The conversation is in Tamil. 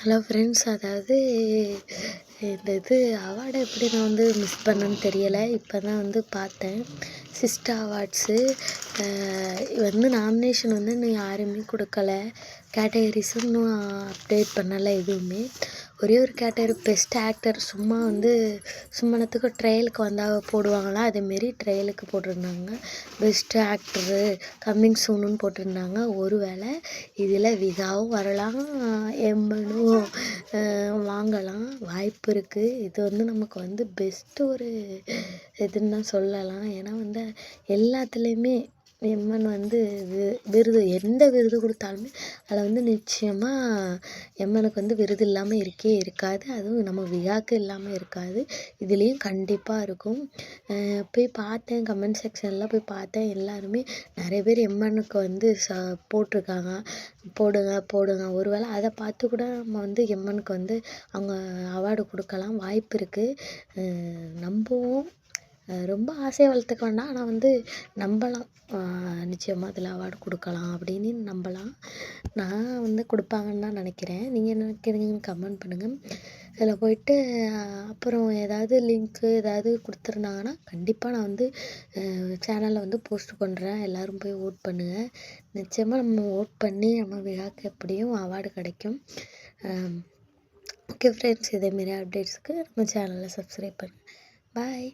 ஹலோ ஃப்ரெண்ட்ஸ், அதாவது இந்த அவார்டை எப்படி நான் மிஸ் பண்ணேன்னு தெரியலை. இப்போ தான் பார்த்தேன். சிஸ்டா அவார்ட்ஸு நாமினேஷன் இன்னும் யாருமே கொடுக்கல. கேட்டகரிஸும் இன்னும் அப்டேட் பண்ணலை எதுவுமே. ஒரே ஒரு கேட்டகரி பெஸ்ட் ஆக்டர் சும்மானத்துக்கு ட்ரையலுக்கு வந்தால் போடுவாங்களா, அதேமாரி ட்ரையலுக்கு போட்டிருந்தாங்க. பெஸ்ட் ஆக்டரு கம்மிங் சூனுன்னு போட்டிருந்தாங்க. ஒரு வேளை இதில் விகாவும் வரலாம், எம்மனும் வாங்கலாம், வாய்ப்பு இருக்குது. இது நமக்கு பெஸ்ட்டு ஒரு இதுன்னு தான் சொல்லலாம். ஏன்னா எல்லாத்துலேயுமே எம்மன் விருது எந்த விருது கொடுத்தாலுமே அதில் நிச்சயமாக எம்மனுக்கு விருது இல்லாமல் இருக்காது. அதுவும் நம்ம விகாக்கு இல்லாமல் இருக்காது. இதுலேயும் கண்டிப்பாக இருக்கும். போய் பார்த்தேன், கமெண்ட் செக்ஷனில் போய் பார்த்தேன். எல்லாருமே நிறைய பேர் எம்மனுக்கு போட்டிருக்காங்க, போடுங்க போடுங்க. ஒரு வேளை அதை பார்த்து கூட நம்ம எம்மனுக்கு அவங்க அவார்டு கொடுக்கலாம், வாய்ப்பு இருக்குது. நம்புவோம். ரொம்ப ஆசையை வளர்த்துக்க வேண்டாம், ஆனால் நம்பலாம். நிச்சயமாக அதில் அவார்டு கொடுக்கலாம் அப்படின்னு நம்பலாம். நான் கொடுப்பாங்கன்னு தான் நினைக்கிறேன். நீங்கள் என்ன நினைக்கிறீங்கன்னு கமெண்ட் பண்ணுங்கள். அதில் போயிட்டு அப்புறம் ஏதாவது லிங்க்கு ஏதாவது கொடுத்துருந்தாங்கன்னா கண்டிப்பாக நான் சேனலில் போஸ்ட் பண்ணுறேன். எல்லோரும் போய் ஓட் பண்ணுங்கள். நிச்சயமாக நம்ம ஓட் பண்ணி நம்ம விழாக்கு எப்படியும் அவார்டு கிடைக்கும். ஓகே ஃப்ரெண்ட்ஸ், இதேமாரி அப்டேட்ஸுக்கு நம்ம சேனலை சப்ஸ்கிரைப் பண்ணுங்கள். பாய்.